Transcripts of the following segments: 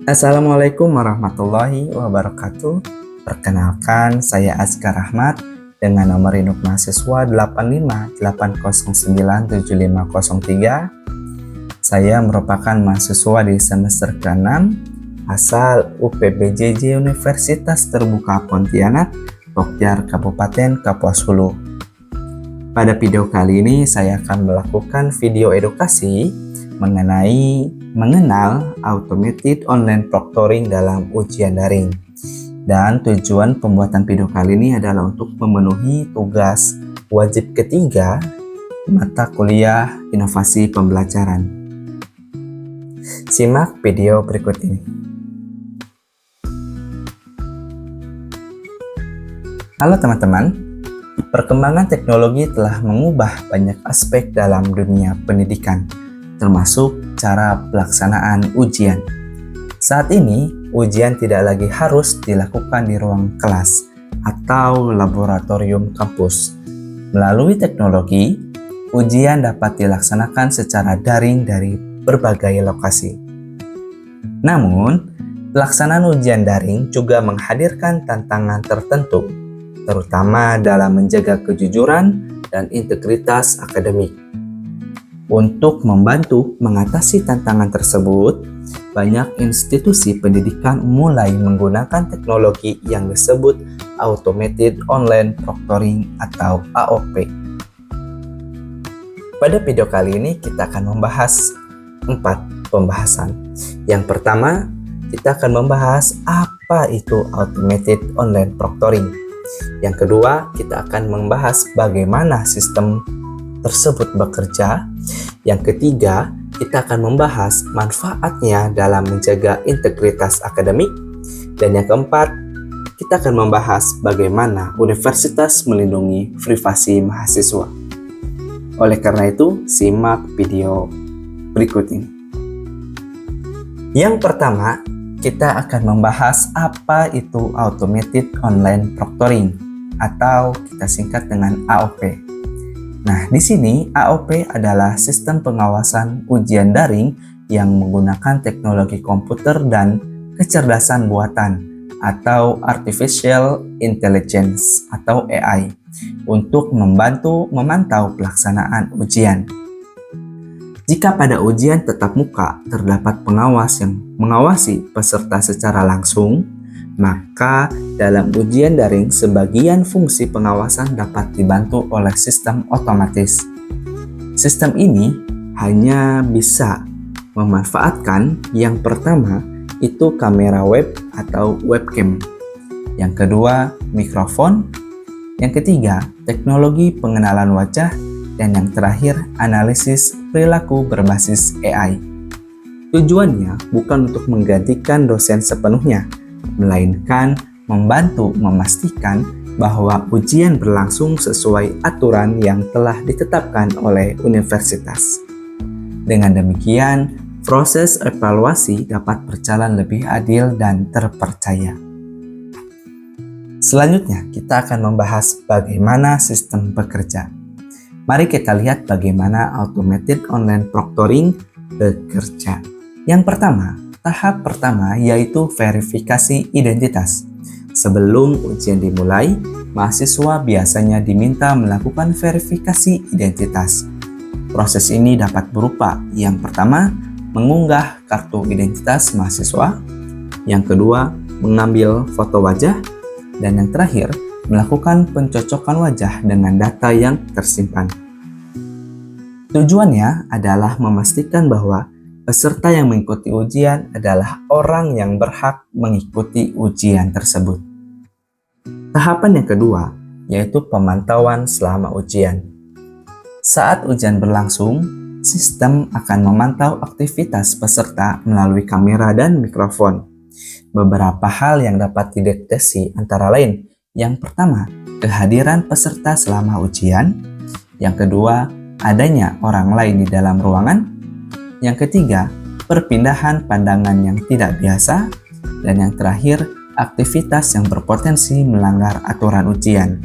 Assalamualaikum warahmatullahi wabarakatuh. Perkenalkan, saya Azkar Rahmat dengan nomor induk mahasiswa 8580975003. Saya merupakan mahasiswa di semester ke-6 asal UPBJJ Universitas Terbuka Pontianak, Pokyar, Kabupaten Kapuas Hulu. Pada video kali ini saya akan melakukan video edukasi mengenal automated online proctoring dalam ujian daring. Dan tujuan pembuatan video kali ini adalah untuk memenuhi tugas wajib ketiga mata kuliah inovasi pembelajaran. Simak video berikut ini. Halo teman-teman, perkembangan teknologi telah mengubah banyak aspek dalam dunia pendidikan, termasuk cara pelaksanaan ujian. Saat ini, ujian tidak lagi harus dilakukan di ruang kelas atau laboratorium kampus. Melalui teknologi, ujian dapat dilaksanakan secara daring dari berbagai lokasi. Namun, pelaksanaan ujian daring juga menghadirkan tantangan tertentu, terutama dalam menjaga kejujuran dan integritas akademik. Untuk membantu mengatasi tantangan tersebut, banyak institusi pendidikan mulai menggunakan teknologi yang disebut Automated Online Proctoring atau AOP. Pada video kali ini kita akan membahas 4 pembahasan. Yang pertama, kita akan membahas apa itu Automated Online Proctoring. Yang kedua, kita akan membahas bagaimana sistem tersebut bekerja. Yang ketiga, kita akan membahas manfaatnya dalam menjaga integritas akademik. Dan yang keempat, kita akan membahas bagaimana universitas melindungi privasi mahasiswa. Oleh karena itu, simak video berikut ini. Yang pertama, kita akan membahas apa itu Automated Online Proctoring atau kita singkat dengan AOP. Nah, di sini AOP adalah sistem pengawasan ujian daring yang menggunakan teknologi komputer dan kecerdasan buatan atau Artificial Intelligence atau AI untuk membantu memantau pelaksanaan ujian. Jika pada ujian tatap muka terdapat pengawas yang mengawasi peserta secara langsung, maka dalam ujian daring sebagian fungsi pengawasan dapat dibantu oleh sistem otomatis. Sistem ini hanya bisa memanfaatkan yang pertama itu kamera web atau webcam, yang kedua mikrofon, yang ketiga teknologi pengenalan wajah, dan yang terakhir analisis perilaku berbasis AI. Tujuannya bukan untuk menggantikan dosen sepenuhnya, melainkan membantu memastikan bahwa ujian berlangsung sesuai aturan yang telah ditetapkan oleh universitas. Dengan demikian, proses evaluasi dapat berjalan lebih adil dan terpercaya. Selanjutnya, kita akan membahas bagaimana sistem bekerja. Mari kita lihat bagaimana Automated Online Proctoring bekerja. Yang pertama, tahap pertama yaitu verifikasi identitas. Sebelum ujian dimulai, mahasiswa biasanya diminta melakukan verifikasi identitas. Proses ini dapat berupa yang pertama, mengunggah kartu identitas mahasiswa, yang kedua, mengambil foto wajah, dan yang terakhir, melakukan pencocokan wajah dengan data yang tersimpan. Tujuannya adalah memastikan bahwa peserta yang mengikuti ujian adalah orang yang berhak mengikuti ujian tersebut. Tahapan yang kedua, yaitu pemantauan selama ujian. Saat ujian berlangsung, sistem akan memantau aktivitas peserta melalui kamera dan mikrofon. Beberapa hal yang dapat dideteksi antara lain, yang pertama, kehadiran peserta selama ujian. Yang kedua, adanya orang lain di dalam ruangan. Yang ketiga, perpindahan pandangan yang tidak biasa. Dan yang terakhir, aktivitas yang berpotensi melanggar aturan ujian.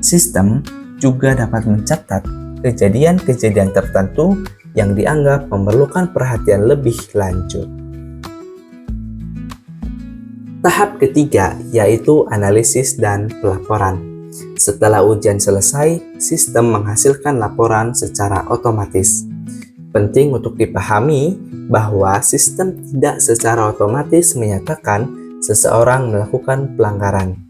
Sistem juga dapat mencatat kejadian-kejadian tertentu yang dianggap memerlukan perhatian lebih lanjut. Tahap ketiga yaitu analisis dan pelaporan. Setelah ujian selesai, sistem menghasilkan laporan secara otomatis. Penting untuk dipahami bahwa sistem tidak secara otomatis menyatakan seseorang melakukan pelanggaran.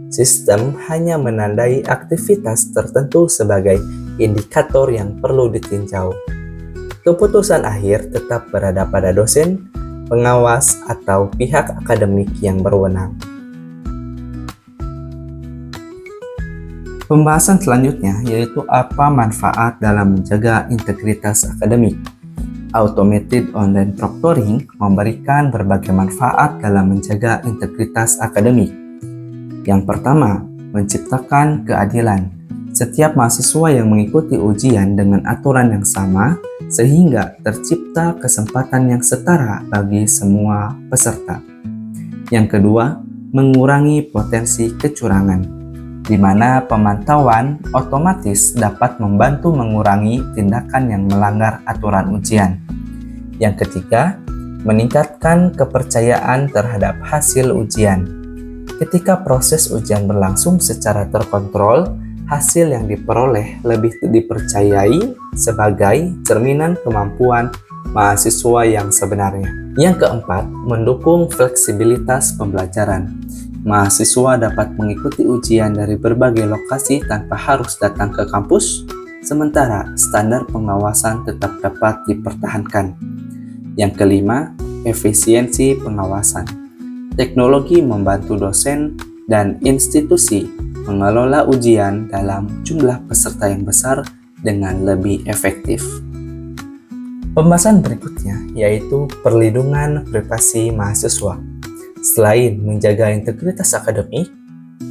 Sistem hanya menandai aktivitas tertentu sebagai indikator yang perlu ditinjau. Keputusan akhir tetap berada pada dosen, pengawas, atau pihak akademik yang berwenang. Pembahasan selanjutnya yaitu apa manfaat dalam menjaga integritas akademik. Automated online proctoring memberikan berbagai manfaat dalam menjaga integritas akademik. Yang pertama, menciptakan keadilan. Setiap mahasiswa yang mengikuti ujian dengan aturan yang sama, sehingga tercipta kesempatan yang setara bagi semua peserta. Yang kedua, mengurangi potensi kecurangan, di mana pemantauan otomatis dapat membantu mengurangi tindakan yang melanggar aturan ujian. Yang ketiga, meningkatkan kepercayaan terhadap hasil ujian. Ketika proses ujian berlangsung secara terkontrol, hasil yang diperoleh lebih dipercayai sebagai cerminan kemampuan mahasiswa yang sebenarnya. Yang keempat, mendukung fleksibilitas pembelajaran. Mahasiswa dapat mengikuti ujian dari berbagai lokasi tanpa harus datang ke kampus, sementara standar pengawasan tetap dapat dipertahankan. Yang kelima, efisiensi pengawasan. Teknologi membantu dosen dan institusi mengelola ujian dalam jumlah peserta yang besar dengan lebih efektif. Pembahasan berikutnya yaitu perlindungan privasi mahasiswa. Selain menjaga integritas akademik,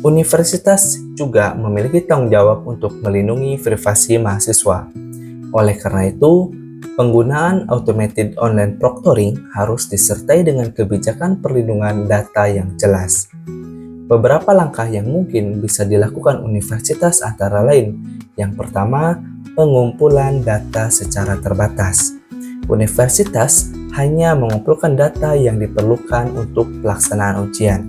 universitas juga memiliki tanggung jawab untuk melindungi privasi mahasiswa. Oleh karena itu, penggunaan automated online proctoring harus disertai dengan kebijakan perlindungan data yang jelas. Beberapa langkah yang mungkin bisa dilakukan universitas antara lain. Yang pertama, pengumpulan data secara terbatas. Universitas hanya mengumpulkan data yang diperlukan untuk pelaksanaan ujian.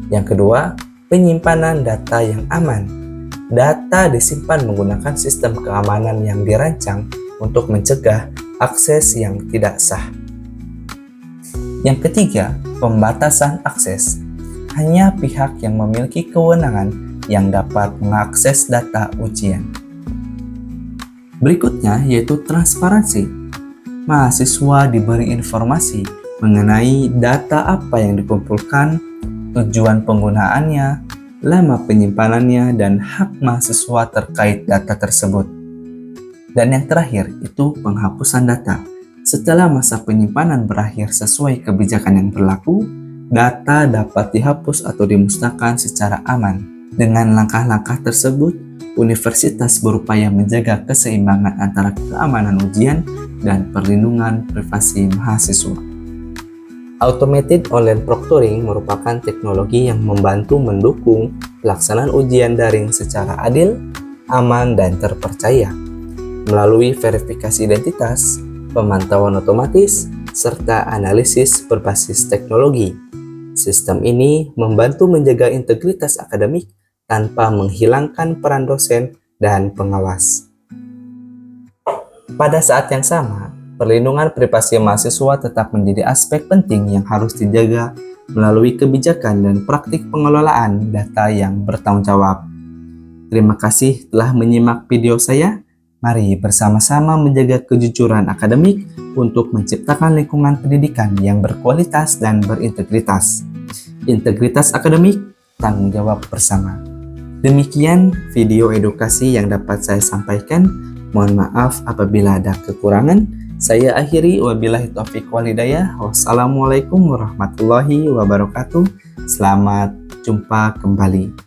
Yang kedua, penyimpanan data yang aman. Data disimpan menggunakan sistem keamanan yang dirancang untuk mencegah akses yang tidak sah. Yang ketiga, pembatasan akses. Hanya pihak yang memiliki kewenangan yang dapat mengakses data ujian. Berikutnya yaitu transparansi. Mahasiswa diberi informasi mengenai data apa yang dikumpulkan, tujuan penggunaannya, lama penyimpanannya, dan hak mahasiswa terkait data tersebut. Dan yang terakhir itu penghapusan data. Setelah masa penyimpanan berakhir sesuai kebijakan yang berlaku, data dapat dihapus atau dimusnahkan secara aman. Dengan langkah-langkah tersebut, universitas berupaya menjaga keseimbangan antara keamanan ujian dan perlindungan privasi mahasiswa. Automated online proctoring merupakan teknologi yang membantu mendukung pelaksanaan ujian daring secara adil, aman, dan terpercaya. Melalui verifikasi identitas, pemantauan otomatis, serta analisis berbasis teknologi. Sistem ini membantu menjaga integritas akademik tanpa menghilangkan peran dosen dan pengawas. Pada saat yang sama, perlindungan privasi mahasiswa tetap menjadi aspek penting yang harus dijaga melalui kebijakan dan praktik pengelolaan data yang bertanggung jawab. Terima kasih telah menyimak video saya. Mari bersama-sama menjaga kejujuran akademik untuk menciptakan lingkungan pendidikan yang berkualitas dan berintegritas. Integritas akademik, tanggung jawab bersama. Demikian video edukasi yang dapat saya sampaikan. Mohon maaf apabila ada kekurangan. Saya akhiri, wabillahi taufiq wal hidayah. Wassalamualaikum warahmatullahi wabarakatuh. Selamat jumpa kembali.